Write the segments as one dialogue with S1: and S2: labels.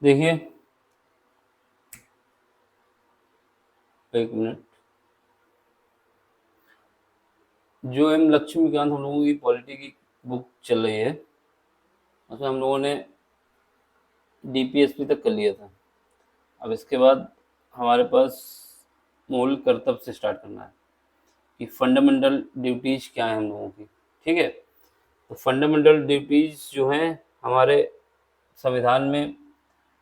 S1: देखिए, एक मिनट। जो एम लक्ष्मीकांत हम लोगों की पॉलिटी की बुक चल रही है, उसमें हम लोगों ने डीपीएसपी तक कर लिया था। अब इसके बाद हमारे पास मूल कर्तव्य से स्टार्ट करना है कि फंडामेंटल ड्यूटीज क्या है हम लोगों की। ठीक है, तो फंडामेंटल ड्यूटीज जो हैं हमारे संविधान में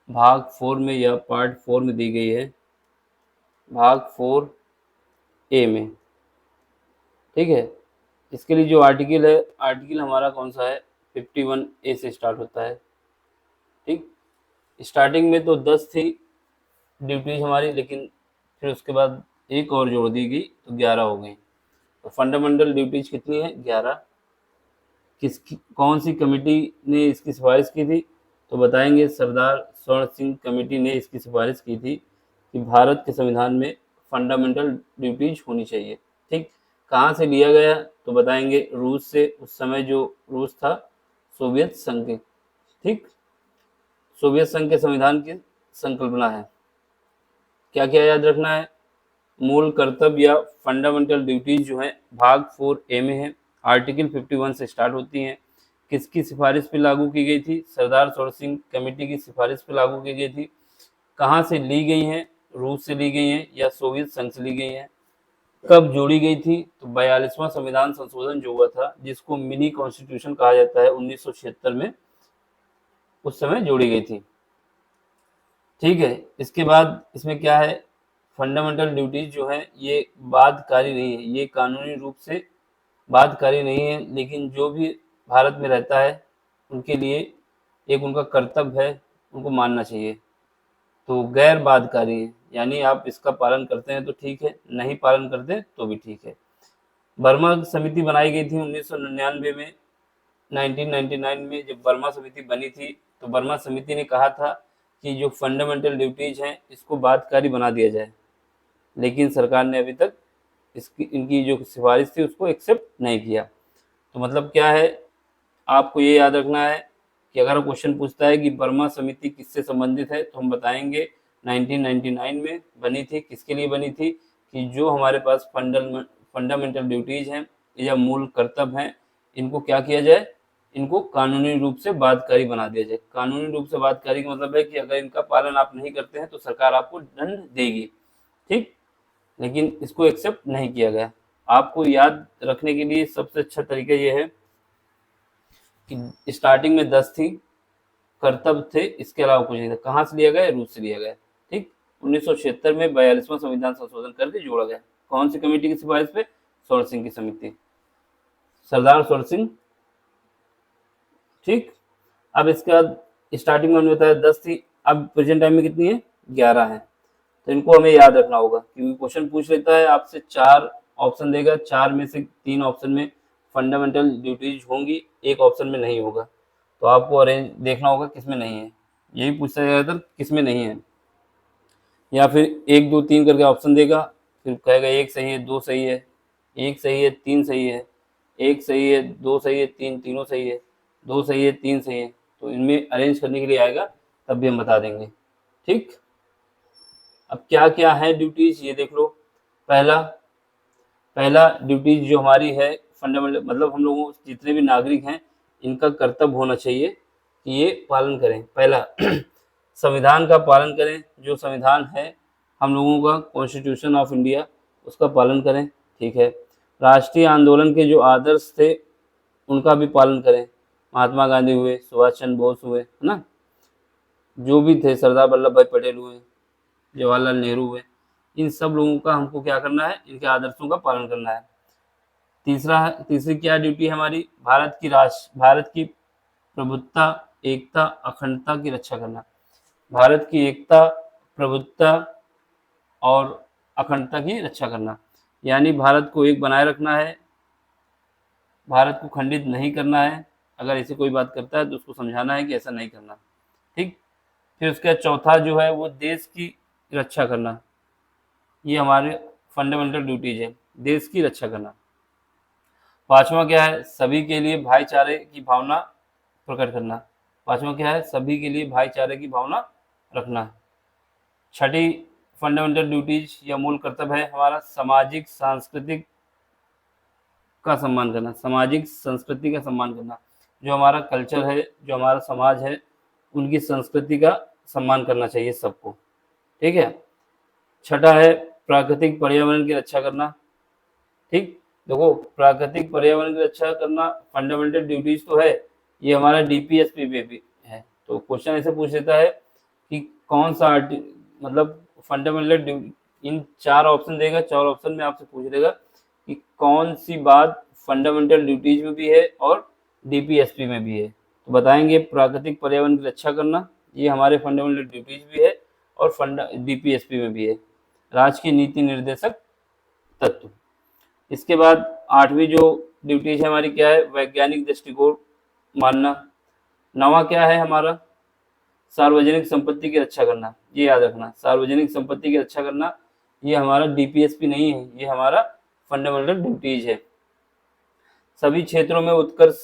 S1: भाग 4 में या पार्ट 4 में दी गई है, भाग 4 ए में। ठीक है, इसके लिए जो आर्टिकल है, आर्टिकल हमारा कौन सा है, 51A से स्टार्ट होता है। ठीक, स्टार्टिंग में तो 10 थी ड्यूटीज हमारी, लेकिन फिर उसके बाद एक और जोड़ दी गई तो 11 हो गई। तो फंडामेंटल ड्यूटीज कितनी है, 11। किसकी, कौन सी कमेटी ने इसकी सिफारिश की थी, तो बताएंगे सरदार स्वर्ण सिंह कमेटी ने इसकी सिफारिश की थी कि भारत के संविधान में फंडामेंटल ड्यूटीज होनी चाहिए। ठीक, कहाँ से लिया गया, तो बताएंगे रूस से। उस समय जो रूस था सोवियत संघ के। ठीक, सोवियत संघ के संविधान की संकल्पना है। क्या क्या याद रखना है, मूल कर्तव्य या फंडामेंटल ड्यूटीज जो है भाग 4 ए में है, आर्टिकल 51 से स्टार्ट होती हैं। किसकी सिफारिश पे लागू की गई थी, सरदार स्वर्ण सिंह कमेटी की सिफारिश पे लागू की गई थी। कहाँ से ली गई हैं, रूस से ली गई हैं या सोवियत संघ से ली गई हैं। कब जोड़ी गई थी, तो 42वां संविधान संशोधन जो हुआ था, जिसको मिनी कॉन्स्टिट्यूशन कहा जाता है, 1976 में उस समय जोड़ी गई थी। ठीक है, इसके बाद इसमें क्या है, फंडामेंटल ड्यूटीज जो है ये बाध्यकारी नहीं है, ये कानूनी रूप से बाध्यकारी नहीं है, लेकिन जो भी भारत में रहता है उनके लिए एक उनका कर्तव्य है, उनको मानना चाहिए। तो गैर बाध्यकारी है, यानी आप इसका पालन करते हैं तो ठीक है, नहीं पालन करते तो भी ठीक है। बर्मा समिति बनाई गई थी 1999 में। 1999 में जब बर्मा समिति बनी थी, तो बर्मा समिति ने कहा था कि जो फंडामेंटल ड्यूटीज हैं इसको बाध्यकारी बना दिया जाए, लेकिन सरकार ने अभी तक इसकी इनकी जो सिफारिश थी उसको एक्सेप्ट नहीं किया। तो मतलब क्या है, आपको ये याद रखना है कि अगर क्वेश्चन पूछता है कि बर्मा समिति किससे संबंधित है, तो हम बताएंगे 1999 में बनी थी। किसके लिए बनी थी, कि जो हमारे पास फंडामेंटल ड्यूटीज हैं या मूल कर्तव्य हैं, इनको क्या किया जाए, इनको कानूनी रूप से बाध्यकारी बना दिया जाए। कानूनी रूप से बाध्यकारी का मतलब है कि अगर इनका पालन आप नहीं करते हैं तो सरकार आपको दंड देगी। ठीक, लेकिन इसको एक्सेप्ट नहीं किया गया। आपको याद रखने के लिए सबसे अच्छा तरीका ये है कि स्टार्टिंग में 10 थी, कर्तव्य थे, इसके अलावा कुछ नहीं था। कहाँ से लिया गया, रूस से लिया गया। ठीक, 1976 में 42वां संविधान संशोधन करके जोड़ा गया। कौन सी कमेटी की सिफारिश पे, स्वर्ण सिंह की समिति, सरदार स्वर्ण सिंह। ठीक, अब इसके बाद स्टार्टिंग में हमने बताया 10 थी, अब प्रेजेंट टाइम में कितनी है, 11 है। तो इनको हमें याद रखना होगा, क्योंकि क्वेश्चन पूछ लेता है आपसे, 4 ऑप्शन देगा, 4 में से 3 ऑप्शन में फंडामेंटल ड्यूटीज होंगी, एक ऑप्शन में नहीं होगा। तो आपको अरेंज देखना होगा किसमें नहीं है, यही पूछता है ज़्यादातर किसमें नहीं है। या फिर 1 2 3 करके ऑप्शन देगा, फिर कहेगा एक सही है, दो सही है, एक सही है, तीन सही है, एक सही है, दो सही है, तीन तीनों सही है, दो सही है, तीन सही है। तो इनमें अरेंज करने के लिए आएगा, तब भी हम बता देंगे। ठीक, अब क्या क्या है ड्यूटीज ये देख लो। पहला पहला ड्यूटीज जो हमारी है फंडामेंटल, मतलब हम लोगों जितने भी नागरिक हैं इनका कर्तव्य होना चाहिए कि ये पालन करें। पहला संविधान का पालन करें, जो संविधान है हम लोगों का, कॉन्स्टिट्यूशन ऑफ इंडिया, उसका पालन करें। ठीक है, राष्ट्रीय आंदोलन के जो आदर्श थे उनका भी पालन करें। महात्मा गांधी हुए, सुभाष चंद्र बोस हुए, है ना, जो भी थे, सरदार वल्लभ भाई पटेल हुए, जवाहरलाल नेहरू हुए, इन सब लोगों का हमको क्या करना है, इनके आदर्शों का पालन करना है। तीसरी क्या ड्यूटी है हमारी, भारत की प्रभुत्ता, एकता, अखंडता की रक्षा करना। भारत की एकता, प्रभुत्ता और अखंडता की रक्षा करना, यानी भारत को एक बनाए रखना है, भारत को खंडित नहीं करना है। अगर ऐसी कोई बात करता है तो उसको समझाना है कि ऐसा नहीं करना। ठीक, फिर उसका चौथा जो है वो देश की रक्षा करना, ये हमारे फंडामेंटल ड्यूटीज है, देश की रक्षा करना। पांचवा क्या है, सभी के लिए भाईचारे की भावना प्रकट करना। पांचवा क्या है, सभी के लिए भाईचारे की भावना रखना। छठी फंडामेंटल ड्यूटीज या मूल कर्तव्य है हमारा सामाजिक सांस्कृतिक का सम्मान करना, सामाजिक संस्कृति का सम्मान करना। जो हमारा कल्चर है, जो हमारा समाज है, उनकी संस्कृति का सम्मान करना चाहिए सबको। ठीक है। छठा है प्राकृतिक पर्यावरण की रक्षा करना। ठीक, देखो प्राकृतिक पर्यावरण की रक्षा करना फंडामेंटल ड्यूटीज तो है, ये हमारा डीपीएसपी पे भी है। तो क्वेश्चन ऐसे पूछ लेता है कि कौन सा मतलब फंडामेंटल, इन 4 ऑप्शन देगा, 4 ऑप्शन में आपसे पूछ लेगा कि कौन सी बात फंडामेंटल ड्यूटीज में भी है और डीपीएसपी में भी है। तो बताएंगे प्राकृतिक पर्यावरण की रक्षा करना, ये हमारे फंडामेंटल ड्यूटीज भी है और डीपीएसपी में भी है। राज्य की नीति निर्देशक तत्व। इसके बाद 8वीं जो ड्यूटीज है हमारी क्या है, वैज्ञानिक दृष्टिकोण मानना। 9वां क्या है हमारा, सार्वजनिक संपत्ति की रक्षा करना। ये याद रखना, सार्वजनिक संपत्ति की रक्षा करना ये हमारा डीपीएसपी नहीं है, ये हमारा फंडामेंटल ड्यूटीज है। सभी क्षेत्रों में उत्कर्ष,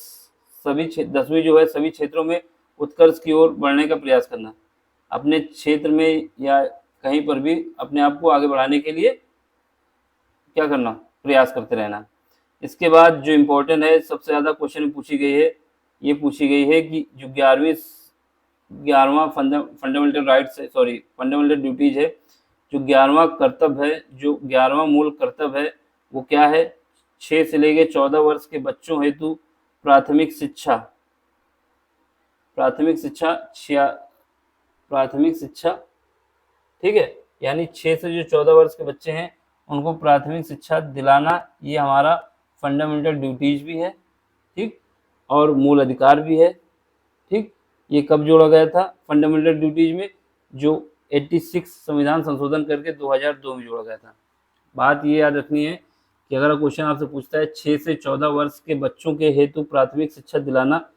S1: 10वीं जो है सभी क्षेत्रों में उत्कर्ष की ओर बढ़ने का प्रयास करना। अपने क्षेत्र में या कहीं पर भी अपने आप को आगे बढ़ाने के लिए क्या करना, प्रयास करते रहना। इसके बाद जो इम्पोर्टेंट है, सबसे ज़्यादा क्वेश्चन पूछी गई है, ये पूछी गई है कि जो 11वां फंडामेंटल राइट्स है, सॉरी फंडामेंटल ड्यूटीज है, जो 11वां कर्तव्य है, जो 11वां मूल कर्तव्य है वो क्या है, 6 से लेके 14 वर्ष के बच्चों हेतु प्राथमिक शिक्षा, ठीक है, यानी 6 से जो 14 वर्ष के बच्चे हैं उनको प्राथमिक शिक्षा दिलाना, ये हमारा फंडामेंटल ड्यूटीज भी है। ठीक, और मूल अधिकार भी है। ठीक, ये कब जोड़ा गया था फंडामेंटल ड्यूटीज में, जो 86 संविधान संशोधन करके 2002 में जोड़ा गया था। बात ये याद रखनी है कि अगर क्वेश्चन आपसे पूछता है 6 से 14 वर्ष के बच्चों के हेतु प्राथमिक शिक्षा दिलाना,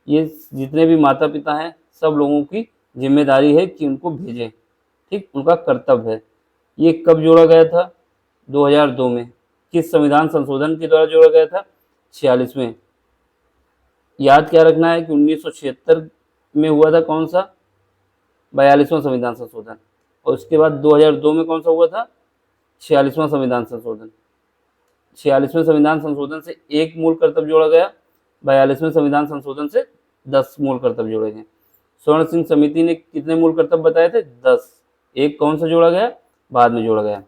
S1: ये जितने भी माता पिता हैं सब लोगों की जिम्मेदारी है कि उनको भेजें। ठीक, उनका कर्तव्य है। ये कब जोड़ा गया था, 2002 में। किस संविधान संशोधन के द्वारा जोड़ा गया था, 46वें। याद क्या रखना है कि 1976 में हुआ था कौन सा, 42वां संविधान संशोधन, और उसके बाद 2002 में कौन सा हुआ था, 46वां संविधान संशोधन। 46वें संविधान संशोधन से एक मूल कर्तव्य जोड़ा गया, 42वें संविधान संशोधन से 10 मूल कर्तव्य जोड़े गए। स्वर्ण सिंह समिति ने कितने मूल कर्तव्य बताए थे, 10। एक कौन सा जोड़ा गया, बाद में जोड़ा गया।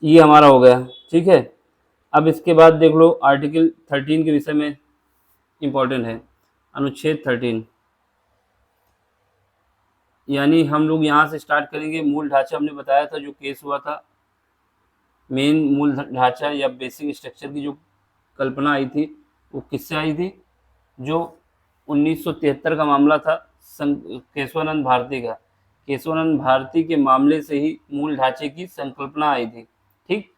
S1: ये हमारा हो गया। ठीक है, अब इसके बाद देख लो आर्टिकल 13 के विषय में इंपॉर्टेंट है, अनुच्छेद 13। यानी हम लोग यहाँ से स्टार्ट करेंगे। मूल ढांचा हमने बताया था, जो केस हुआ था, मेन मूल ढांचा या बेसिक स्ट्रक्चर की जो कल्पना आई थी वो किससे आई थी, जो 1973 का मामला था केशवानंद भारती का। केशवानंद भारती के मामले से ही मूल ढांचे की संकल्पना आई थी। ठीक,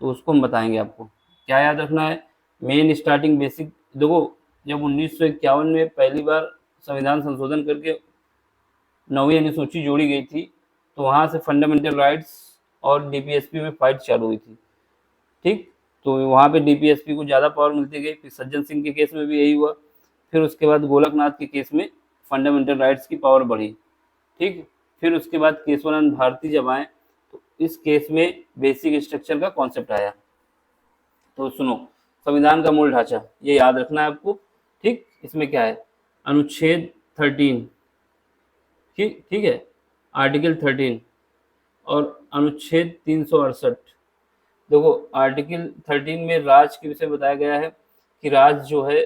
S1: तो उसको हम बताएंगे आपको। क्या याद रखना है, मेन स्टार्टिंग बेसिक। देखो जब 1951 में पहली बार संविधान संशोधन करके 9वीं अनुसूची जोड़ी गई थी, तो वहाँ से फंडामेंटल राइट्स और डीपीएसपी में फाइट चालू हुई थी। ठीक, तो वहाँ पे डीपीएसपी को ज़्यादा पावर मिलती गई। फिर सज्जन सिंह के केस में भी यही हुआ। फिर उसके बाद गोलकनाथ के केस में फंडामेंटल राइट्स की पावर बढ़ी। ठीक, फिर उसके बाद केशवानंद भारती जब आए तो इस केस में बेसिक स्ट्रक्चर का कॉन्सेप्ट आया। तो सुनो, संविधान का मूल ढांचा ये याद रखना है आपको। ठीक, इसमें क्या है, अनुच्छेद 13, ठीक है, आर्टिकल 13 और अनुच्छेद 368। देखो आर्टिकल 13 में राज्य के विषय बताया गया है कि राज्य जो है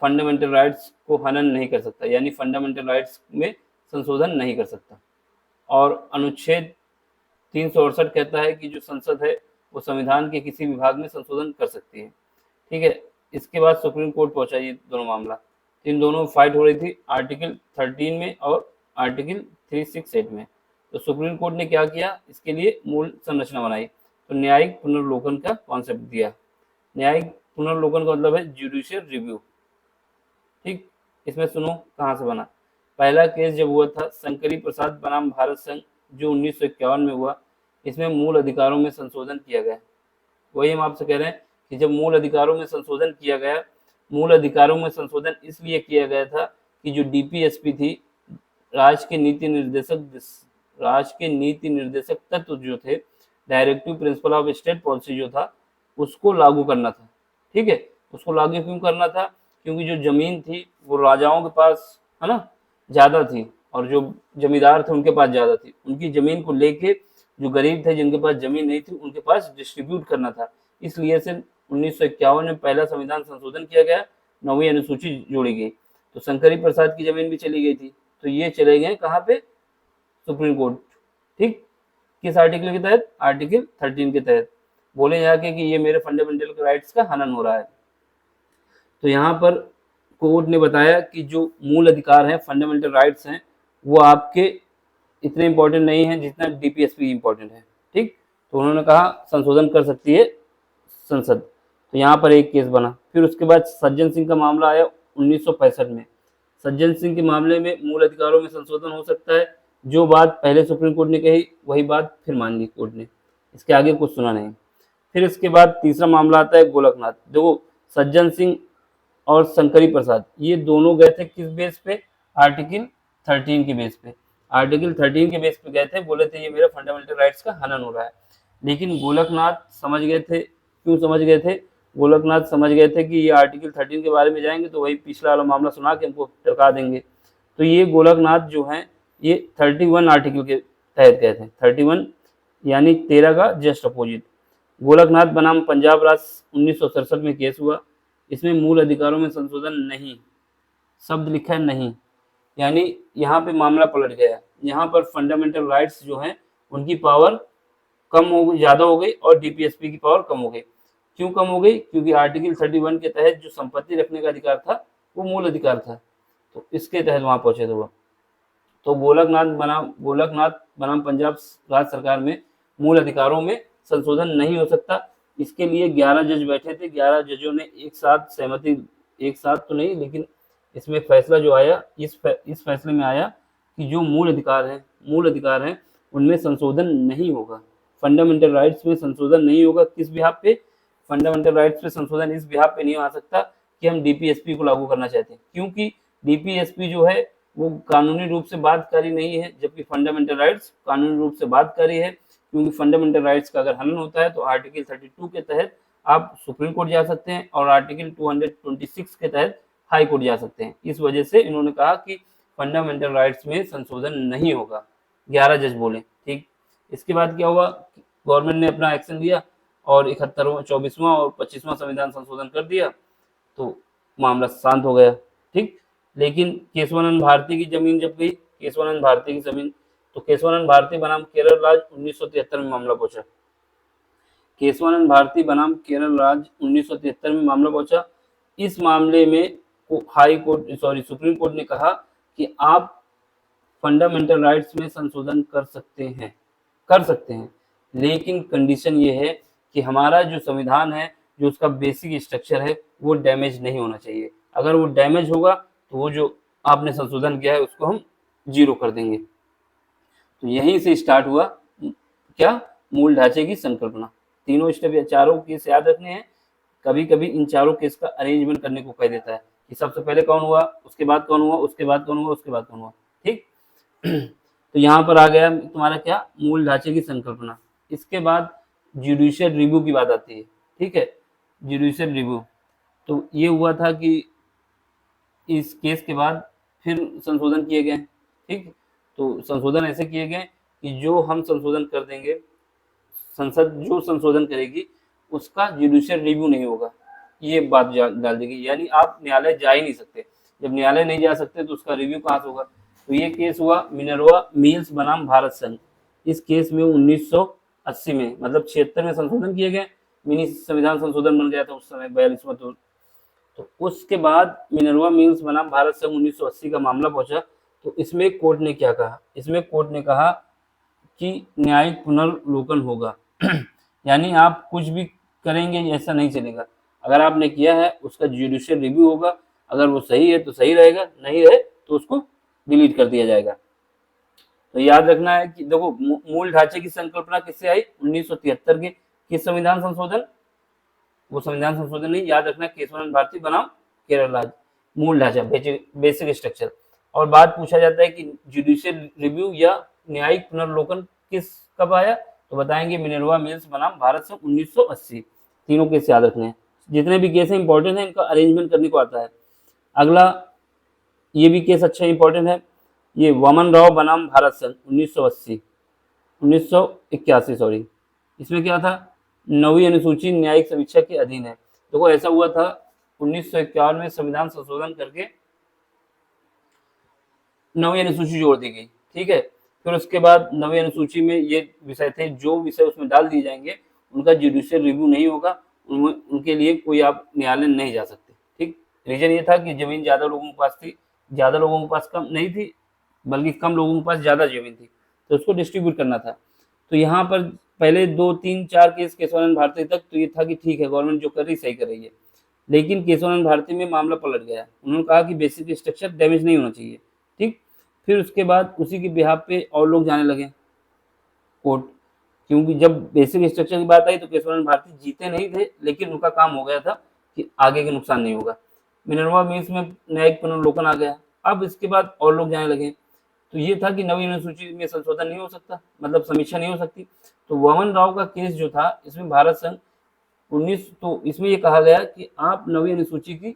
S1: फंडामेंटल राइट्स को हनन नहीं कर सकता, यानी फंडामेंटल राइट्स में संशोधन नहीं कर सकता। और अनुच्छेद 368 कहता है कि जो संसद है वो संविधान के किसी विभाग में संशोधन कर सकती है। ठीक है, इसके बाद सुप्रीम कोर्ट पहुंचा ये दोनों मामला। इन दोनों में फाइट हो रही थी, आर्टिकल 13 में और आर्टिकल 368 में। तो सुप्रीम कोर्ट ने क्या किया, इसके लिए मूल संरचना बनाई। तो न्यायिक पुनर्लोकन का कॉन्सेप्ट दिया। न्यायिक पुनर्लोकन का मतलब है जुडिशियल रिव्यू। ठीक, इसमें सुनो कहाँ से बना। पहला केस जब हुआ था शंकरी प्रसाद बनाम भारत संघ, जो 1951 में हुआ, इसमें मूल अधिकारों में संशोधन किया गया। वही हम आपसे कह रहे हैं कि जब मूल अधिकारों में संशोधन किया गया, मूल अधिकारों में संशोधन इसलिए किया गया था कि जो डीपीएसपी थी राज्य के नीति निर्देशक तत्व जो थे, directive principle of state policy जो था, उसको लागू करना था। ठीक है, उसको लागू क्यों करना था? क्योंकि जो जमीन थी वो राजाओं के पास, है ना, ज्यादा थी, और जो जमींदार थे उनके पास ज्यादा थी। उनकी जमीन को लेके जो गरीब थे, जिनके पास जमीन नहीं थी, उनके पास डिस्ट्रीब्यूट करना था। इसलिए से 1951 में पहला संविधान संशोधन किया गया, 9वीं अनुसूची जोड़ी गई। तो शंकरी प्रसाद की जमीन भी चली गई थी, तो ये चले गए कहाँ पे? Supreme court. ठीक, किस आर्टिकल के तहत? आर्टिकल 13 के तहत। बोले जाके कि ये मेरे फंडामेंटल राइट्स का हनन हो रहा है। तो यहाँ पर कोर्ट ने बताया कि जो मूल अधिकार हैं, फंडामेंटल राइट्स हैं, वो आपके इतने इंपॉर्टेंट नहीं है जितना डीपीएसपी इंपॉर्टेंट है। ठीक, तो उन्होंने कहा संशोधन कर सकती है संसद। तो यहाँ पर एक केस बना। फिर उसके बाद सज्जन सिंह का मामला आया 1965 में। सज्जन सिंह के मामले में मूल अधिकारों में संशोधन हो सकता है। जो बात पहले सुप्रीम कोर्ट ने कही वही बात फिर मान ली कोर्ट ने, इसके आगे कुछ सुना नहीं। फिर इसके बाद तीसरा मामला आता है गोलकनाथ। देखो, सज्जन सिंह और शंकरी प्रसाद ये दोनों गए थे किस बेस पे? आर्टिकल 13 के बेस पे। आर्टिकल 13 के बेस पे गए थे, बोले थे ये मेरे फंडामेंटल राइट्स का हनन हो रहा है। लेकिन गोलकनाथ समझ गए थे। क्यों समझ गए थे? गोलकनाथ समझ गए थे कि ये आर्टिकल 13 के बारे में जाएंगे तो वही पिछला वाला मामला सुना के हमको टरका देंगे। तो ये गोलकनाथ जो हैं ये 31 आर्टिकल के तहत गए थे। 31 यानी 13 का जस्ट अपोजिट। गोलकनाथ बनाम पंजाब राज्य 1967 में केस हुआ। इसमें मूल अधिकारों में संशोधन नहीं, शब्द लिखा है नहीं, यानी यहाँ पे मामला पलट गया। यहाँ पर फंडामेंटल राइट्स जो हैं उनकी पावर कम हो गई, ज़्यादा हो गई, और डीपीएसपी की पावर कम हो गई। क्यों कम हो गई? क्योंकि आर्टिकल 31 के तहत जो संपत्ति रखने का अधिकार था वो मूल अधिकार था, तो इसके तहत वहाँ पहुंचे थे वो। तो गोलकनाथ बनाम पंजाब राज्य सरकार में मूल अधिकारों में संशोधन नहीं हो सकता। इसके लिए 11 जज बैठे थे। 11 जजों ने एक साथ सहमति, एक साथ तो नहीं, लेकिन इसमें फैसला जो आया, इस फैसले में आया कि जो मूल अधिकार हैं उनमें संशोधन नहीं होगा। फंडामेंटल राइट्स में संशोधन नहीं होगा। किस बिहाफ पे? फंडामेंटल राइट्स पे संशोधन इस बिहाफ पे नहीं आ सकता कि हम डीपीएसपी को लागू करना चाहते हैं, क्योंकि डीपीएसपी जो है वो कानूनी रूप से बाध्यकारी नहीं है, जबकि फंडामेंटल राइट्स कानूनी रूप से बाध्यकारी है। क्योंकि फंडामेंटल राइट्स का अगर हनन होता है तो आर्टिकल 32 के तहत आप सुप्रीम कोर्ट जा सकते हैं, और आर्टिकल 226 के तहत हाई कोर्ट जा सकते हैं। इस वजह से इन्होंने कहा कि फंडामेंटल राइट्स में संशोधन नहीं होगा। 11 जज बोले। ठीक, इसके बाद क्या हुआ? गवर्नमेंट ने अपना एक्शन लिया और 71वां, 24वां और 25वां संविधान संशोधन कर दिया, तो मामला शांत हो गया। ठीक, लेकिन केशवानंद भारती की जमीन जब गई, केशवानंद भारती की जमीन, तो केशवानंद भारती बनाम केरल राज्य 1973 में मामला पहुंचा। केशवानंद भारती बनाम केरल राज्य 1973 में मामला पहुंचा। इस मामले में सुप्रीम कोर्ट ने कहा कि आप फंडामेंटल राइट्स में संशोधन कर सकते हैं, लेकिन कंडीशन ये है कि हमारा जो संविधान है, जो उसका बेसिक स्ट्रक्चर है, वो डैमेज नहीं होना चाहिए। अगर वो डैमेज होगा तो वो जो आपने संशोधन किया है उसको हम जीरो कर देंगे। तो यहीं से स्टार्ट हुआ क्या? मूल ढांचे की संकल्पना। तीनों स्टेप, चारों केस याद रखने हैं। कभी कभी इन चारों केस का अरेंजमेंट करने को कह देता है कि सबसे पहले कौन हुआ, उसके बाद कौन हुआ, उसके बाद कौन हुआ, उसके बाद कौन हुआ। ठीक, तो यहाँ पर आ गया तुम्हारा क्या? मूल ढांचे की संकल्पना। इसके बाद जुडिशियल रिव्यू की बात आती है। ठीक है, जुडिशियल रिव्यू, तो ये हुआ था कि इस केस के बाद फिर संशोधन किए गए। ठीक, तो संशोधन ऐसे किए गए कि जो हम संशोधन कर देंगे, संसद जो संशोधन करेगी उसका जुडिशियल रिव्यू नहीं होगा, ये बात डाल देगी। यानी आप न्यायालय जा ही नहीं सकते। जब न्यायालय नहीं जा सकते तो उसका रिव्यू कहाँ से होगा? तो ये केस हुआ मिनर्वा मिल्स बनाम भारत संघ। इस केस में 1980 में, मतलब 76 में संशोधन किए गए। मिनी संविधान संशोधन बन गया था उस समय, 42वां। तो उसके बाद मिनर्वा मिल्स बनाम भारत संघ 1980 का मामला पहुंचा। तो इसमें कोर्ट ने क्या कहा? इसमें कोर्ट ने कहा कि न्यायिक पुनर्लोकन होगा। यानी आप कुछ भी करेंगे ऐसा नहीं चलेगा। अगर आपने किया है उसका जुडिशियल रिव्यू होगा। अगर वो सही है तो सही रहेगा, नहीं है तो उसको डिलीट कर दिया जाएगा। तो याद रखना है कि देखो, मूल ढांचे की संकल्पना किससे आई? 1973 के किस संविधान संशोधन? वो संविधान संशोधन नहीं, याद रखना, केशवानंद भारती बनाम केरल राज्य। मूल ढांचा, बेसिक स्ट्रक्चर। और बात पूछा जाता है कि जुडिशियल रिव्यू या न्यायिक पुनर्लोकन किस कब आया, तो बताएंगे मिनर्वा मिल्स बनाम भारत संघ 1980। तीनों केस याद रखने हैं, जितने भी केस हैं इंपॉर्टेंट है, इनका अरेंजमेंट करने को आता है। अगला ये भी केस अच्छा इंपॉर्टेंट है, ये वामन राव बनाम भारत संघ 1980 1981 सॉरी। इसमें क्या था, नवी अनुसूची न्यायिक समीक्षा के अधीन है। देखो ऐसा हुआ था 1951 में संविधान संशोधन करके नवी अनुसूची जोड़ दी गई, ठीक है। फिर उसके बाद नवी अनुसूची में ये विषय थे, जो विषय उसमें डाल दिए जाएंगे उनका जुडिशियल रिव्यू नहीं होगा, उनके लिए कोई आप न्यायालय नहीं जा सकते, ठीक। रीजन ये था कि जमीन ज्यादा लोगों के पास थी, ज्यादा लोगों के पास कम नहीं थी, बल्कि कम लोगों के पास ज्यादा जमीन थी, तो उसको डिस्ट्रीब्यूट करना था। तो यहाँ पर पहले 2 3 4 केस केशवानंद भारती तक तो ये था कि ठीक है गवर्नमेंट जो कर रही सही कर रही है, लेकिन केशवानंद भारती में मामला पलट गया। उन्होंने कहा कि बेसिक स्ट्रक्चर डैमेज नहीं होना चाहिए, ठीक। फिर उसके बाद उसी के बिहाफ पे और लोग जाने लगे कोर्ट, क्योंकि जब बेसिक स्ट्रक्चर की बात आई तो केशवानंद भारती जीते नहीं थे, लेकिन उनका काम हो गया था कि आगे के नुकसान नहीं होगा। मिनर्वा मिल्स में न्यायिक पुनर्लोकन आ गया। अब इसके बाद और लोग जाने लगे, तो ये था कि नवी अनुसूची में संशोधन नहीं हो सकता, मतलब समीक्षा नहीं हो सकती। तो वामन राव का केस जो था, इसमें भारत संघ 19, तो इसमें ये कहा गया कि आप नवी अनुसूची की,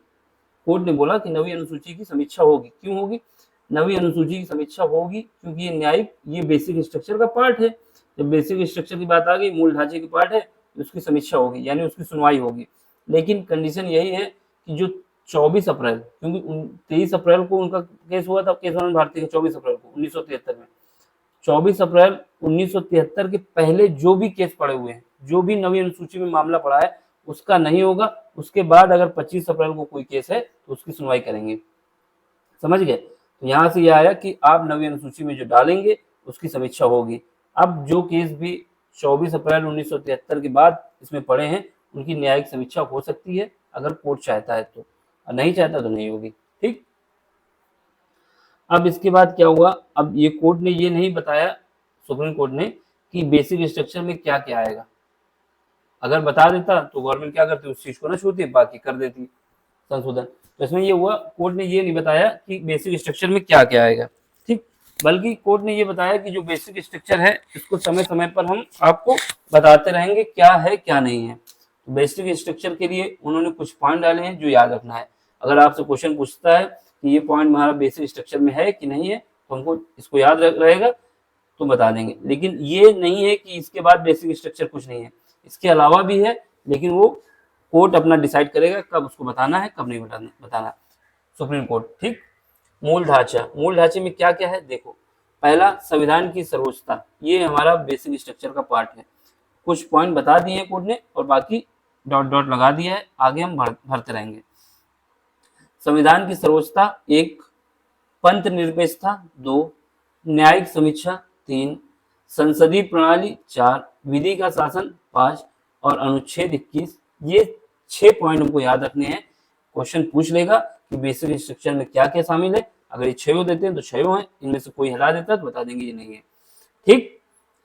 S1: कोर्ट ने बोला कि नवी अनुसूची की समीक्षा होगी। क्यों होगी नवी अनुसूची की समीक्षा होगी? क्योंकि ये न्यायिक, ये बेसिक स्ट्रक्चर का पार्ट है। जब बेसिक स्ट्रक्चर की बात आ गई, मूल ढांचे की पार्ट है, तो उसकी समीक्षा होगी, यानी उसकी सुनवाई होगी। लेकिन कंडीशन यही है कि जो 24 अप्रैल, क्योंकि 23 अप्रैल को उनका केस हुआ था केशवानंद भारती का, 24 अप्रैल को 1973 में, 24 अप्रैल 1973 के पहले जो भी केस पड़े हुए हैं, जो भी नवी अनुसूची में मामला पड़ा है, उसका नहीं होगा। उसके बाद अगर 25 अप्रैल को कोई केस है तो उसकी सुनवाई करेंगे, समझ गए। तो यहाँ से यह आया कि आप नवी अनुसूची में जो डालेंगे उसकी समीक्षा होगी। अब जो केस भी 24 अप्रैल 1973 के बाद इसमें पड़े हैं, उनकी न्यायिक समीक्षा हो सकती है अगर कोर्ट चाहता है तो, और नहीं चाहता तो नहीं होगी, ठीक। अब इसके बाद क्या हुआ, अब ये कोर्ट ने ये नहीं बताया, सुप्रीम कोर्ट ने, कि बेसिक स्ट्रक्चर में क्या क्या आएगा। अगर बता देता तो गवर्नमेंट क्या करती, उस चीज को ना छूती, बाकी कर देती संशोधन। तो इसमें ये हुआ, कोर्ट ने ये नहीं बताया कि बेसिक स्ट्रक्चर में क्या क्या आएगा, ठीक। बल्कि कोर्ट ने ये बताया कि जो बेसिक स्ट्रक्चर है इसको समय समय पर हम आपको बताते रहेंगे क्या है क्या नहीं है। तो बेसिक स्ट्रक्चर के लिए उन्होंने कुछ पॉइंट डाले हैं जो याद रखना है। अगर आपसे क्वेश्चन पूछता है कि ये पॉइंट हमारा बेसिक स्ट्रक्चर में है कि नहीं है, तो हमको इसको याद रहेगा तो बता देंगे। लेकिन ये नहीं है कि इसके बाद बेसिक स्ट्रक्चर कुछ नहीं है, इसके अलावा भी है, लेकिन वो कोर्ट अपना डिसाइड करेगा कब उसको बताना है कब नहीं बताना, सुप्रीम कोर्ट, ठीक। मूल ढांचा, मूल ढांचे में क्या क्या है देखो। पहला, संविधान की सर्वोच्चता, ये हमारा बेसिक स्ट्रक्चर का पार्ट है। कुछ पॉइंट बता दिए हैं कोर्ट ने और बाकी डॉट डॉट लगा दिया है, आगे हम भरते रहेंगे। संविधान की सर्वोच्चता 1, पंथ निरपेक्षता 2, न्यायिक समीक्षा 3, संसदीय प्रणाली 4, विधि का शासन 5 और अनुच्छेद 21। ये 6 पॉइंट हमको याद रखने हैं। क्वेश्चन पूछ लेगा कि बेसिक स्ट्रक्चर में क्या क्या शामिल है। अगर ये 6 देते हैं तो 6 हैं, इनमें से कोई हटा देता है तो बता देंगे ये नहीं है, ठीक।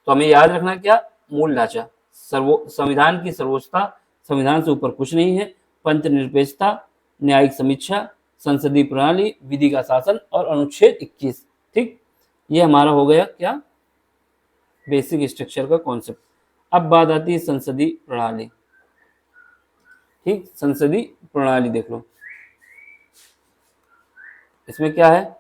S1: तो हमें याद रखना क्या, मूल ढांचा, संविधान की सर्वोच्चता, संविधान से ऊपर कुछ नहीं है, पंथ निरपेक्षता, न्यायिक समीक्षा, संसदीय प्रणाली, विधि का शासन और अनुच्छेद 21, ठीक। ये हमारा हो गया क्या, बेसिक स्ट्रक्चर का कॉन्सेप्ट। अब बात आती है संसदीय प्रणाली, ठीक। संसदीय प्रणाली देख लो, इसमें क्या है,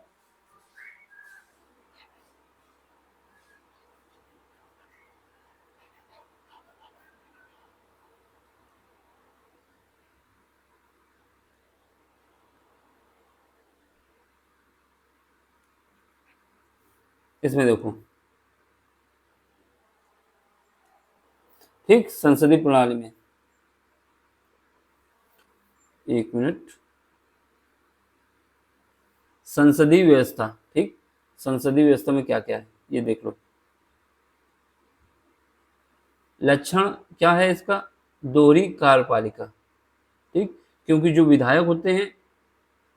S1: इसमें देखो, ठीक। संसदीय प्रणाली में, एक मिनट, संसदीय व्यवस्था, ठीक। संसदीय व्यवस्था में क्या क्या है ये देख लो। लक्षण क्या है इसका, दोहरी कार्यपालिका, ठीक। क्योंकि जो विधायक होते हैं,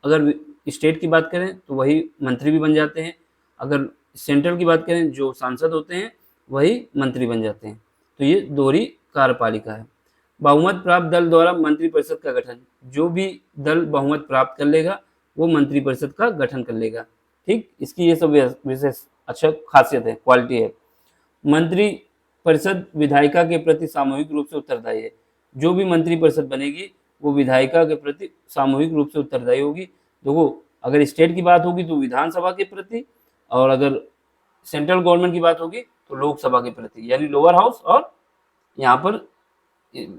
S1: अगर स्टेट की बात करें तो वही मंत्री भी बन जाते हैं, अगर सेंट्रल की बात करें जो सांसद होते हैं वही मंत्री बन जाते हैं। तो ये दोहरी कार्यपालिका है। बहुमत प्राप्त दल द्वारा मंत्रिपरिषद का गठन, जो भी दल बहुमत प्राप्त कर लेगा वो मंत्रिपरिषद का गठन कर लेगा, ठीक, इसकी ये सब विशेष अच्छा खासियत है, क्वालिटी है। मंत्री परिषद विधायिका के प्रति सामूहिक रूप से उत्तरदायी है। जो भी मंत्री परिषद बनेगी वो विधायिका के प्रति सामूहिक रूप से उत्तरदायी होगी। देखो, अगर स्टेट की बात होगी तो विधानसभा के प्रति, और अगर सेंट्रल गवर्नमेंट की बात होगी तो लोकसभा के प्रति, यानी लोअर हाउस, और यहाँ पर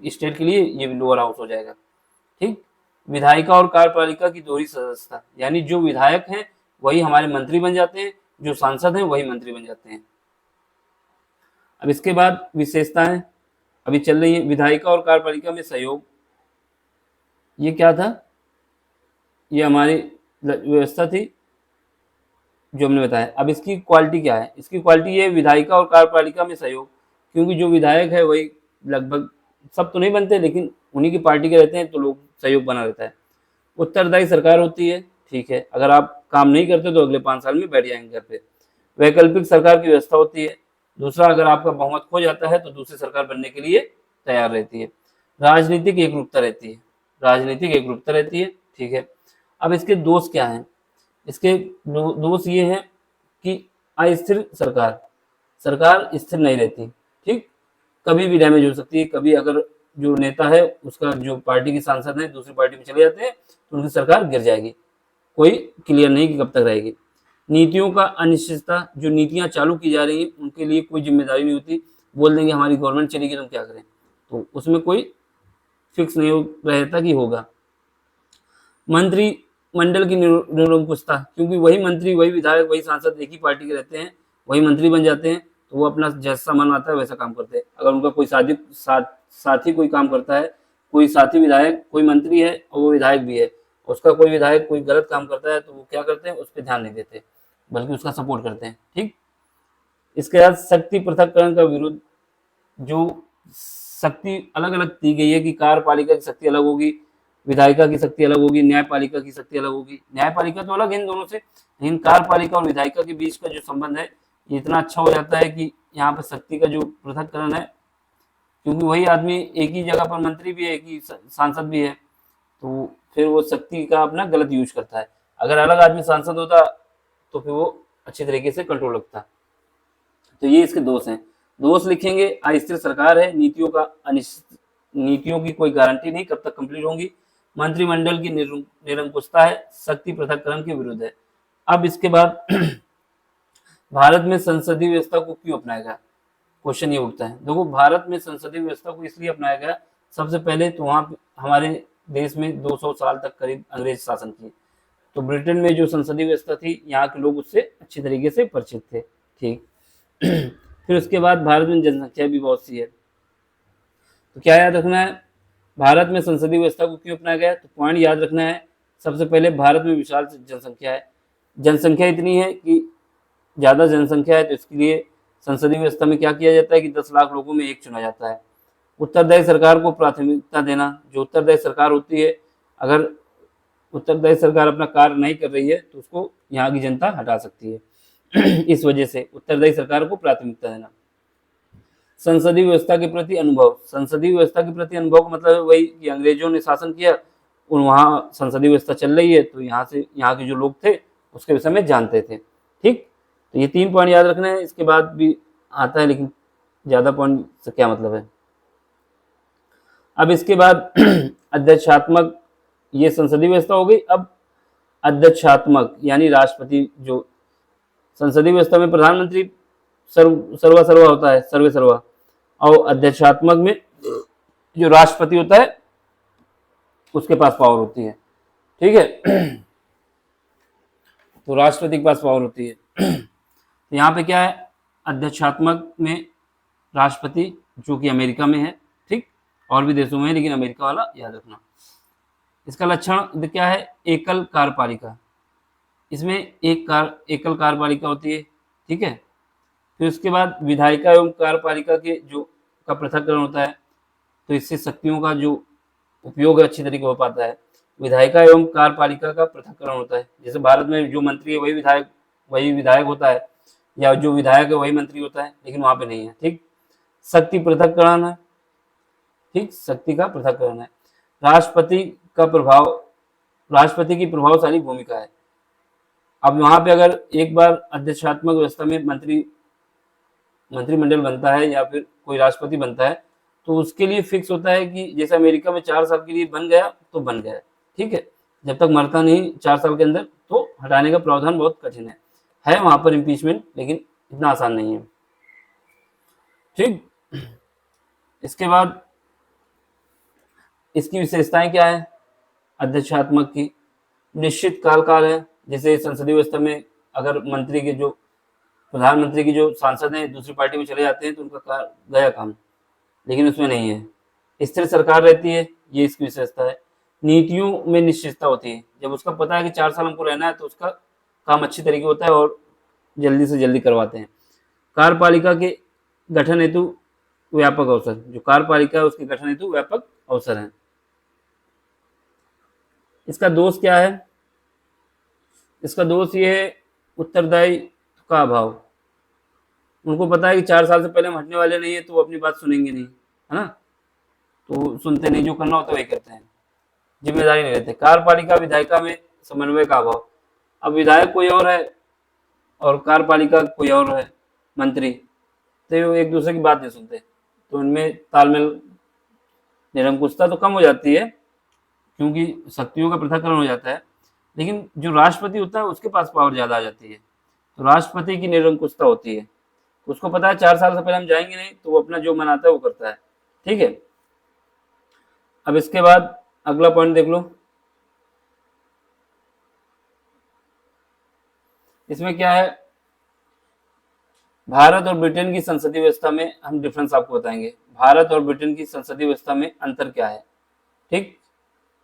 S1: स्टेट के लिए ये लोअर हाउस हो जाएगा। ठीक, विधायिका और कार्यपालिका की दोहरी सदस्यता, यानी जो विधायक हैं वही हमारे मंत्री बन जाते हैं, जो सांसद हैं वही मंत्री बन जाते हैं। अब इसके बाद विशेषताएं अभी चल रही है। विधायिका और कार्यपालिका में सहयोग, ये क्या था, ये हमारी व्यवस्था थी जो हमने बताया। अब इसकी क्वालिटी क्या है, इसकी क्वालिटी ये विधायिका और कार्यपालिका में सहयोग, क्योंकि जो विधायक है वही लगभग, सब तो नहीं बनते लेकिन उन्हीं की पार्टी के रहते हैं तो लोग सहयोग बना रहता है। उत्तरदायी सरकार होती है, ठीक है, अगर आप काम नहीं करते तो अगले 5 साल में बैठ जाएंगे घर पे। वैकल्पिक सरकार की व्यवस्था होती है, दूसरा अगर आपका बहुमत खो जाता है तो दूसरी सरकार बनने के लिए तैयार रहती है। राजनीतिक एकरूपता रहती है, राजनीतिक एकरूपता रहती है, ठीक है। अब इसके दोष क्या हैं, इसके दोष ये हैं कि अस्थिर सरकार, सरकार स्थिर नहीं रहती, ठीक, कभी भी डैमेज हो सकती है। कभी अगर जो नेता है उसका, जो पार्टी के सांसद है दूसरी पार्टी में चले जाते हैं तो उनकी सरकार गिर जाएगी, कोई क्लियर नहीं कि कब तक रहेगी। नीतियों का अनिश्चितता, जो नीतियां चालू की जा रही हैं उनके लिए कोई जिम्मेदारी नहीं होती, बोल देंगे हमारी गवर्नमेंट चलेगी तो हम क्या करें, तो उसमें कोई फिक्स नहीं रहता कि होगा। मंत्री मंडल की निरंकुशता, क्योंकि वही मंत्री, वही विधायक, वही सांसद एक ही पार्टी के रहते हैं, वही मंत्री बन जाते हैं, तो वो अपना जैसा मन आता है वैसा काम करते हैं। अगर उनका कोई साथी कोई काम करता है, कोई साथी विधायक, कोई मंत्री है और वो विधायक भी है, उसका कोई विधायक कोई गलत काम करता है तो वो क्या करते हैं, उस पर ध्यान नहीं देते बल्कि उसका सपोर्ट करते हैं। ठीक, इसके बाद शक्ति पृथक्करण का विरोध, जो शक्ति अलग अलग दी गई है कि कार्यपालिका की शक्ति अलग होगी, विधायिका की शक्ति अलग होगी, न्यायपालिका की शक्ति अलग होगी। न्यायपालिका तो अलग है इन दोनों से, लेकिन कार्यपालिका और विधायिका के बीच का जो संबंध है ये इतना अच्छा हो जाता है कि यहाँ पर शक्ति का जो पृथक्करण है, क्योंकि वही आदमी एक ही जगह पर मंत्री भी है, एक ही सांसद भी है, तो फिर वो शक्ति का अपना गलत यूज करता है। अगर अलग आदमी सांसद होता तो फिर वो अच्छे तरीके से कंट्रोल रखता। तो ये इसके दोष हैं। दोष लिखेंगे, अस्थिर सरकार है, नीतियों का अनिश्चित, नीतियों की कोई गारंटी नहीं कब तक कंप्लीट होंगी, मंत्रिमंडल की निरंकुशता है, शक्ति पृथक्करण के विरुद्ध है। अब इसके बाद भारत में संसदीय व्यवस्था को क्यों अपनाया गया, क्वेश्चन ये उठता है। देखो, भारत में संसदीय व्यवस्था को इसलिए अपनाया गया, सबसे पहले तो वहाँ हमारे देश में 200 साल तक करीब अंग्रेज शासन किए, तो ब्रिटेन में जो संसदीय व्यवस्था थी यहाँ के लोग उससे अच्छी तरीके से परिचित थे। ठीक फिर उसके बाद भारत में जनसंख्या भी बहुत सी है, तो क्या याद रखना है, भारत में संसदीय व्यवस्था को क्यों अपनाया गया, तो पॉइंट याद रखना है। सबसे पहले भारत में विशाल जनसंख्या है, जनसंख्या इतनी है कि ज़्यादा जनसंख्या है, तो इसके लिए संसदीय व्यवस्था में क्या किया जाता है कि 10 लाख लोगों में एक चुना जाता है। उत्तरदायी सरकार को प्राथमिकता देना, जो उत्तरदायी सरकार होती है, अगर उत्तरदायी सरकार अपना कार्य नहीं कर रही है तो उसको यहाँ की जनता हटा सकती है इस वजह से उत्तरदायी सरकार को प्राथमिकता देना। संसदीय व्यवस्था के प्रति अनुभव, संसदीय व्यवस्था के प्रति अनुभव का मतलब वही कि अंग्रेजों ने शासन किया, वहाँ संसदीय व्यवस्था चल रही है, तो यहाँ से यहाँ के जो लोग थे उसके विषय में जानते थे। ठीक, तो ये 3 पॉइंट याद रखने हैं, इसके बाद भी आता है लेकिन ज़्यादा पॉइंट से क्या मतलब है। अब इसके बाद अध्यक्षात्मक, ये संसदीय व्यवस्था हो गई। अब अध्यक्षात्मक यानी राष्ट्रपति, जो संसदीय व्यवस्था में प्रधानमंत्री सर्वा होता है, सर्वे सर्वा, और अध्यक्षात्मक में जो राष्ट्रपति होता है उसके पास पावर होती है। ठीक है तो राष्ट्रपति के पास पावर होती है तो यहाँ पे क्या है, अध्यक्षात्मक में राष्ट्रपति, जो कि अमेरिका में है, ठीक, और भी देशों में है लेकिन अमेरिका वाला याद रखना। इसका लक्षण क्या है, एकल कार्यपालिका, इसमें एकल कार्यपालिका होती है। ठीक है, फिर उसके बाद विधायिका एवं कार्यपालिका के जो का पृथक्करण होता है, तो इससे शक्तियों का जो उपयोग है अच्छी तरीके हो पाता है। विधायिका एवं कार्यपालिका का पृथक्करण होता है, जैसे भारत में जो मंत्री है वही विधायक होता है, या जो विधायक है वही मंत्री होता है, लेकिन वहाँ पे नहीं है। ठीक, शक्ति पृथक्करण है, ठीक, शक्ति का पृथक्करण है। राष्ट्रपति का प्रभाव, राष्ट्रपति की प्रभावशाली भूमिका है, अब वहां पे अगर एक बार अध्यक्षात्मक व्यवस्था में मंत्रिमंडल बनता है या फिर कोई राष्ट्रपति बनता है, तो उसके लिए फिक्स होता है कि जैसे अमेरिका में 4 साल के लिए बन गया तो बन गया, ठीक है, जब तक मरता नहीं 4 साल के अंदर, तो हटाने का प्रावधान बहुत कठिन है वहां पर इम्पीचमेंट, लेकिन इतना आसान नहीं है। ठीक, इसके बाद इसकी विशेषताएं क्या है अध्यक्षात्मक की? निश्चित काल है, जैसे संसदीय व्यवस्था में अगर मंत्री के जो प्रधानमंत्री की जो सांसद हैं दूसरी पार्टी में चले जाते हैं तो उनका गया काम, लेकिन उसमें नहीं है। स्थिर सरकार रहती है, ये इसकी विशेषता है। नीतियों में निश्चितता होती है, जब उसका पता है कि 4 साल हमको रहना है तो उसका काम अच्छी तरीके होता है और जल्दी से जल्दी करवाते हैं। कार्यपालिका के गठन हेतु व्यापक अवसर, जो कार्यपालिका है उसके गठन हेतु व्यापक अवसर है। इसका दोष क्या है? इसका दोष ये है उत्तरदायी का अभाव। उनको पता है कि 4 साल से पहले हम हटने वाले नहीं है, तो वो अपनी बात सुनेंगे नहीं, है ना, तो सुनते नहीं, जो करना होता है वही करते हैं, जिम्मेदारी नहीं लेते। कार्यपालिका विधायिका में समन्वय का अभाव। अब विधायक कोई और है और कार्यपालिका कोई और है मंत्री, तो वो एक दूसरे की बात नहीं सुनते, तो इनमें तालमेल निरंकुशता तो कम हो जाती है क्योंकि शक्तियों का पृथक्करण हो जाता है, लेकिन जो राष्ट्रपति होता है उसके पास पावर ज्यादा आ जाती है, तो राष्ट्रपति की निरंकुशता होती है, उसको पता है 4 साल से पहले हम जाएंगे नहीं, तो वो अपना जो मनाता है वो करता है। ठीक है, अब इसके बाद अगला पॉइंट देख लो। इसमें क्या है, भारत और ब्रिटेन की संसदीय व्यवस्था में हम डिफरेंस आपको बताएंगे। भारत और ब्रिटेन की संसदीय व्यवस्था में अंतर क्या है। ठीक,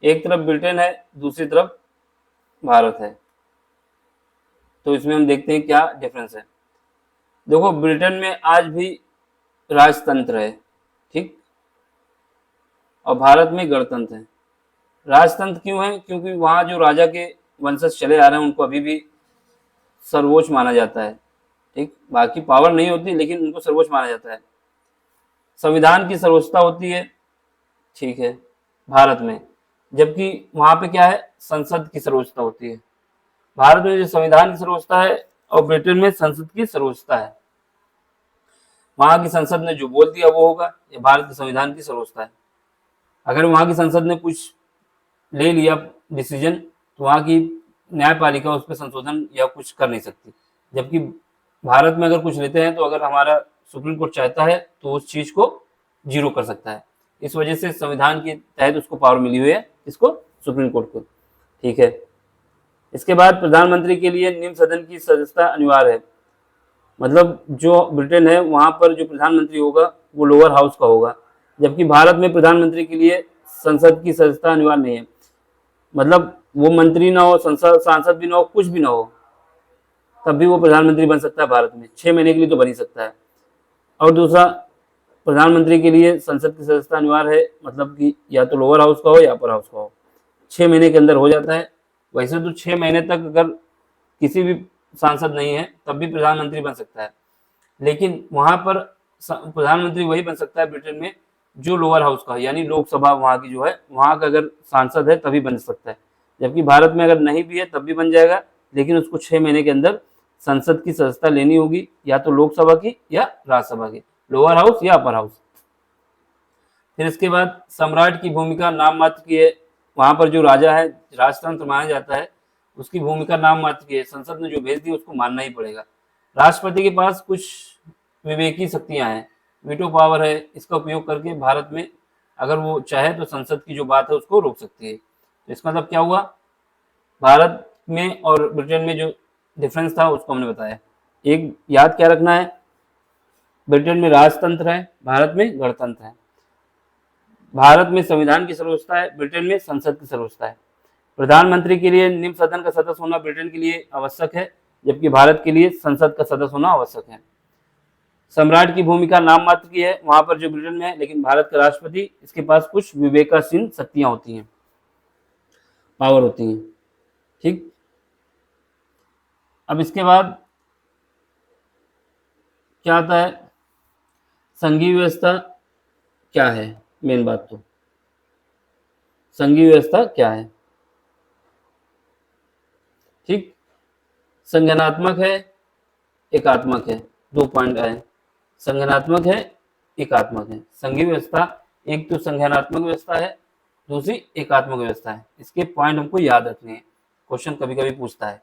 S1: एक तरफ ब्रिटेन है, दूसरी तरफ भारत है, तो इसमें हम देखते हैं क्या डिफरेंस है। देखो, ब्रिटेन में आज भी राजतंत्र है, ठीक, और भारत में गणतंत्र है। राजतंत्र क्यों है? क्योंकि वहां जो राजा के वंशज चले आ रहे हैं उनको अभी भी सर्वोच्च माना जाता है, ठीक, बाकी पावर नहीं होती लेकिन उनको सर्वोच्च माना जाता है। संविधान की सर्वोच्चता होती है, ठीक है, भारत में, जबकि वहां पे क्या है, संसद की सर्वोच्चता होती है। भारत में जो संविधान की सर्वोच्चता है और ब्रिटेन में संसद की सर्वोच्चता है। वहां की संसद ने जो बोल दिया वो होगा, ये भारत के संविधान की सर्वोच्चता है। अगर वहां की संसद ने कुछ ले लिया डिसीजन, तो वहां की न्यायपालिका उस पर संशोधन या कुछ कर नहीं सकती, जबकि भारत में अगर कुछ लेते हैं तो अगर हमारा सुप्रीम कोर्ट चाहता है तो उस चीज को जीरो कर सकता है। इस वजह से संविधान के तहत उसको पावर मिली हुई है, इसको सुप्रीम कोर्ट को। ठीक है, इसके बाद प्रधानमंत्री के लिए निम्न सदन की सदस्यता अनिवार्य है। मतलब जो ब्रिटेन है वहां पर जो प्रधानमंत्री होगा वो लोअर हाउस का होगा, जबकि भारत में प्रधानमंत्री के लिए संसद की सदस्यता अनिवार्य नहीं है। मतलब वो मंत्री ना हो, संसद सांसद भी ना हो, कुछ भी ना हो, तब भी वो प्रधानमंत्री बन सकता है भारत में, 6 महीने के लिए तो बन ही सकता है। और दूसरा, प्रधानमंत्री के लिए संसद की सदस्यता अनिवार्य है, मतलब कि या तो लोअर हाउस का हो या अपर हाउस का हो, 6 महीने के अंदर हो जाता है। वैसे तो 6 महीने तक अगर किसी भी सांसद नहीं है तब भी प्रधानमंत्री बन सकता है, लेकिन वहां पर प्रधानमंत्री वही बन सकता है ब्रिटेन में जो लोअर हाउस का है, यानी लोकसभा वहां की जो है, वहां का अगर सांसद है तभी बन सकता है। जबकि भारत में अगर नहीं भी है तब भी बन जाएगा, लेकिन उसको 6 महीने के अंदर संसद की सदस्यता लेनी होगी, या तो लोकसभा की या राज्यसभा की, लोअर हाउस या अपर हाउस। फिर इसके बाद सम्राट की भूमिका नाम मात्र की है। वहां पर जो राजा है, राजतंत्र माना जाता है, उसकी भूमिका नाम मात्र की है, संसद ने जो भेज दी उसको मानना ही पड़ेगा। राष्ट्रपति के पास कुछ विवेकी शक्तियां हैं, वीटो पावर है, इसका उपयोग करके भारत में अगर वो चाहे तो संसद की जो बात है उसको रोक सकती है। तो इसका मतलब क्या हुआ, भारत में और ब्रिटेन में जो डिफरेंस था उसको हमने बताया। एक याद क्या रखना है, ब्रिटेन में राजतंत्र है, भारत में गणतंत्र है। भारत में संविधान की सर्वोच्चता है, ब्रिटेन में संसद की सर्वोच्चता है। प्रधानमंत्री के लिए निम्न सदन का सदस्य होना ब्रिटेन के लिए आवश्यक है, जबकि भारत के लिए संसद का सदस्य होना आवश्यक है। सम्राट की भूमिका नाम मात्र की है वहां पर जो ब्रिटेन में है, लेकिन भारत का राष्ट्रपति, इसके पास कुछ विवेकाधीन शक्तियां होती हैं, पावर होती हैं। ठीक, अब इसके बाद क्या आता है, संघीय व्यवस्था क्या है। मेन बात तो संघीय व्यवस्था क्या है। ठीक, संज्ञानात्मक है, एकात्मक है, 2 पॉइंट आए। संज्ञानात्मक है, एकात्मक है। संघीय व्यवस्था एक तो संज्ञानात्मक व्यवस्था है, दूसरी एकात्मक व्यवस्था है। इसके पॉइंट हमको याद रखने हैं, क्वेश्चन कभी कभी पूछता है।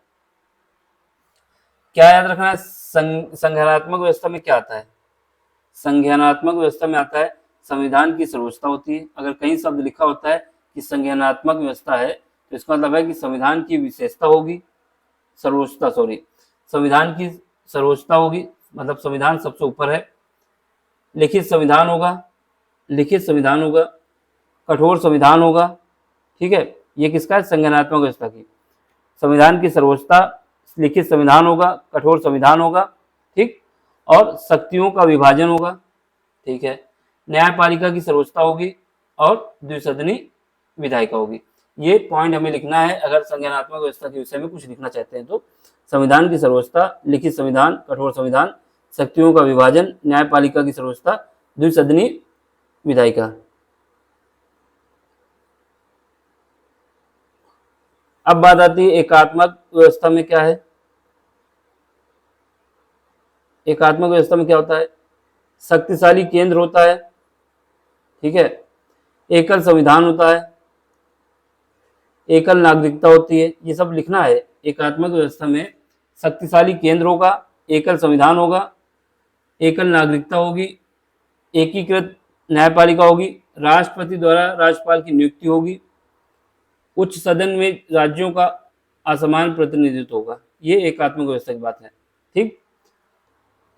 S1: क्या याद रखना है? संज्ञानात्मक व्यवस्था में क्या आता है? संज्ञानात्मक व्यवस्था में आता है संविधान की सर्वोच्चता होती है। अगर कहीं शब्द लिखा होता है कि संज्ञानात्मक व्यवस्था है तो इसका मतलब है कि संविधान की विशेषता होगी, सर्वोच्चता, संविधान की सर्वोच्चता होगी, मतलब संविधान सबसे ऊपर है। लिखित संविधान होगा, कठोर संविधान होगा, ठीक है। ये किसका है? संज्ञानात्मक व्यवस्था की। संविधान की सर्वोच्चता, लिखित संविधान होगा, कठोर संविधान होगा, ठीक, और शक्तियों का विभाजन होगा, ठीक है। न्यायपालिका की सर्वोच्चता होगी और द्विसदनी विधायिका होगी। ये पॉइंट हमें लिखना है अगर संज्ञानात्मक व्यवस्था के विषय में कुछ लिखना चाहते हैं तो। संविधान की सर्वोच्चता, लिखित संविधान, कठोर संविधान, शक्तियों का विभाजन, न्यायपालिका की सर्वोच्चता, द्विसदनी विधायिका। अब बात आती है एकात्मक व्यवस्था में क्या है। एकात्मक व्यवस्था में क्या होता है? शक्तिशाली केंद्र होता है, ठीक है, एकल संविधान होता है, एकल नागरिकता होती है। ये सब लिखना है। एकात्मक व्यवस्था में शक्तिशाली केंद्र होगा, एकल संविधान होगा, एकल नागरिकता होगी, एकीकृत न्यायपालिका होगी, राष्ट्रपति द्वारा राज्यपाल की नियुक्ति होगी, उच्च सदन में राज्यों का असमान प्रतिनिधित्व होगा। ये एकात्मक व्यवस्था की बात है, ठीक।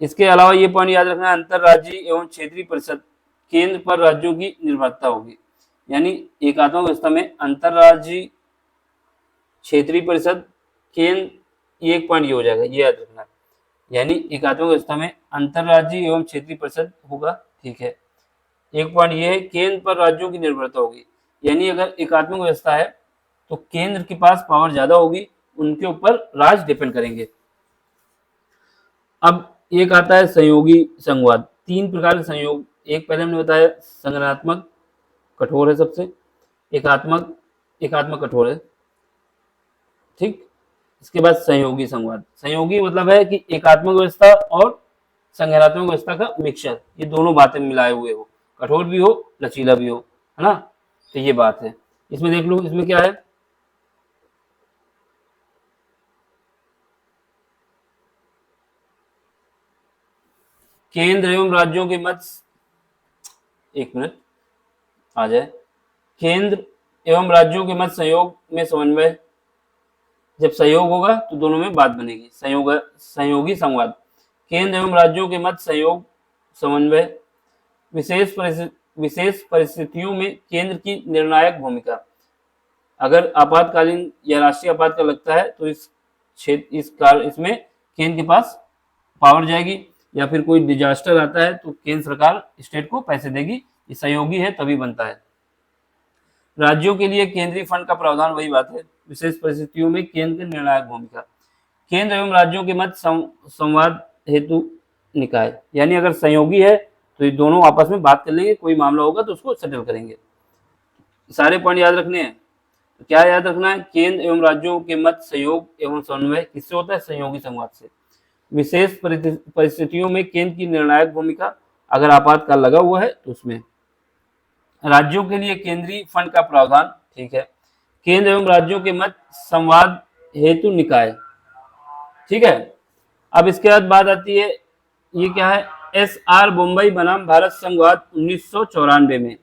S1: इसके अलावा ये पॉइंट याद रखना, अंतरराज्यीय एवं क्षेत्रीय परिषद केंद्र पर राज्यों की निर्भरता होगी। यानी एकात्मक व्यवस्था में अंतरराज्यीय, क्षेत्रीय परिषद, केंद्र, ये एक पॉइंट ये हो जाएगा, ये याद रखना। यानी एकात्मक व्यवस्था में अंतरराज्यीय एवं क्षेत्रीय परिषद होगा, ठीक है। एक पॉइंट ये है, केंद्र पर राज्यों की निर्भरता होगी। यानी अगर एकात्मक व्यवस्था है तो केंद्र के पास पावर ज्यादा होगी, उनके ऊपर राज्य डिपेंड करेंगे। अब एक आता है संयोगी संघवाद। 3 प्रकार के संयोग, एक पहले हमने बताया संज्ञानात्मक, कठोर है सबसे, एकात्मक कठोर है, ठीक। इसके बाद संयोगी संघवाद। संयोगी मतलब है कि एकात्मक व्यवस्था और संज्ञानात्मक व्यवस्था का मिक्सचर, ये दोनों बातें मिलाए हुए हो, कठोर भी हो, लचीला भी हो, है ना। तो ये बात है। इसमें देख लो, इसमें क्या है, केंद्र एवं राज्यों के मध्य, एक मिनट आ जाए, केंद्र एवं राज्यों के मध्य सहयोग में समन्वय। जब सहयोग होगा तो दोनों में बात बनेगी। संयोगी संवाद, केंद्र एवं राज्यों के मध्य सहयोग, समन्वय, विशेष परिस्थितियों में केंद्र की निर्णायक भूमिका। अगर आपातकालीन या राष्ट्रीय आपातकाल लगता है तो इसमें केंद्र के पास पावर जाएगी, या फिर कोई डिजास्टर आता है तो केंद्र सरकार स्टेट को पैसे देगी। ये सहयोगी है तभी बनता है। राज्यों के लिए केंद्रीय फंड का प्रावधान, वही बात है, विशेष परिस्थितियों में केंद्र की निर्णायक भूमिका। केंद्र एवं राज्यों के मध्य संवाद हेतु निकाय। यानी अगर सहयोगी है तो ये दोनों आपस में बात कर लेंगे, कोई मामला होगा तो उसको सेटल करेंगे। सारे पॉइंट याद रखने हैं। तो क्या याद रखना है? केंद्र एवं राज्यों के मध्य सहयोग एवं समन्वय किससे होता है? संयोगी संवाद से। विशेष परिस्थितियों में केंद्र की निर्णायक भूमिका, अगर आपातकाल लगा हुआ है तो उसमें। राज्यों के लिए केंद्रीय फंड का प्रावधान, ठीक है। केंद्र एवं राज्यों के मध्य संवाद हेतु निकाय, ठीक है। अब इसके बाद बात आती है, ये क्या है, SR बम्बई बनाम भारत संघवाद 1994 में।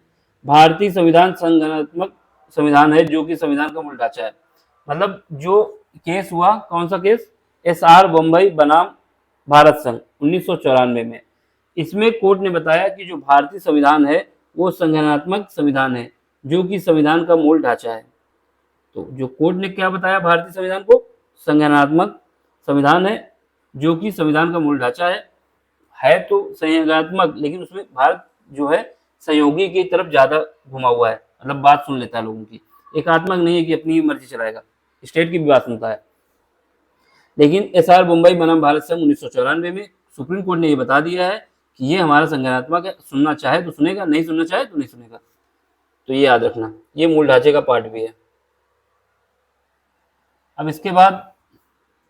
S1: भारतीय संविधान संज्ञानात्मक संविधान है जो कि संविधान का मूल ढांचा है। मतलब जो केस हुआ, कौन सा केस? SR बम्बई बनाम भारत संघ 1994 में। इसमें कोर्ट ने बताया कि जो भारतीय संविधान है वो संज्ञानात्मक संविधान है जो कि संविधान का मूल ढांचा है। तो जो कोर्ट ने क्या बताया, भारतीय संविधान को संज्ञानात्मक संविधान है जो कि संविधान का मूल ढांचा है तो संज्ञानात्मक, लेकिन उसमें भारत जो है सहयोगी की तरफ ज्यादा घुमा हुआ है, मतलब बात सुन लेता है लोगों की। एकात्मक नहीं है कि अपनी मर्जी चलाएगा, स्टेट की भी बात सुनता है। लेकिन SR बम्बई बनाम भारत संघ 1994 में सुप्रीम कोर्ट ने ये बता दिया है कि ये हमारा संज्ञानात्मक है, सुनना चाहे तो सुनेगा, नहीं सुनना चाहे तो नहीं सुनेगा। तो ये याद रखना, ये मूल ढांचे का पार्ट भी है। अब इसके बाद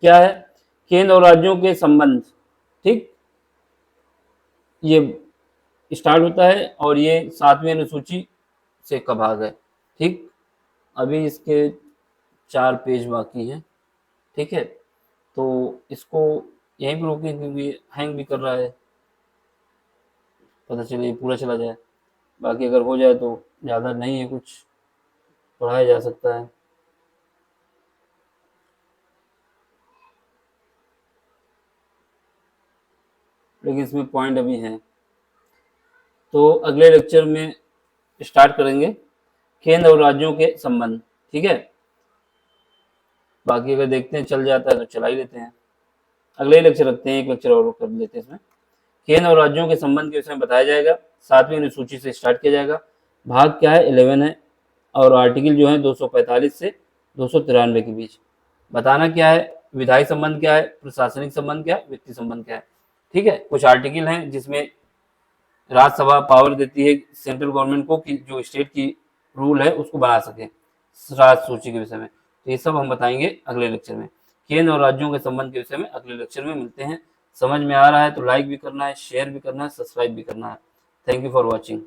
S1: क्या है, केंद्र और राज्यों के संबंध, ठीक, ये स्टार्ट होता है और ये 7वीं अनुसूची से का भाग है, ठीक। अभी इसके 4 पेज बाकी हैं, ठीक है। तो इसको यहीं पर रोकें क्योंकि हैंग भी कर रहा है, पता चले पूरा चला जाए। बाकी अगर हो जाए तो ज़्यादा नहीं है कुछ, पढ़ाया जा सकता है। लेकिन इसमें पॉइंट अभी हैं, तो अगले लेक्चर में स्टार्ट करेंगे केंद्र और राज्यों के संबंध, ठीक है। बाकी अगर देखते हैं चल जाता है तो चला ही लेते हैं, अगले ही लेक्चर रखते हैं, एक लेक्चर और कर लेते हैं इसमें। केंद्र और राज्यों के संबंध के विषय में बताया जाएगा, 7वीं अनुसूची से स्टार्ट किया जाएगा। भाग क्या है, 11 है, और आर्टिकल जो है 245 से 293 के बीच। बताना क्या है, विधायी संबंध क्या है, प्रशासनिक संबंध क्या है, वित्तीय संबंध क्या है, ठीक है। कुछ आर्टिकल हैं जिसमें राज्यसभा पावर देती है सेंट्रल गवर्नमेंट को कि जो स्टेट की रूल है उसको बना सके राज्य सूची के विषय में। तो ये सब हम बताएंगे अगले लेक्चर में। केंद्र और राज्यों के संबंध के विषय में अगले लेक्चर में मिलते हैं। समझ में आ रहा है तो लाइक भी करना है, शेयर भी करना है, सब्सक्राइब भी करना है। Thank you for watching.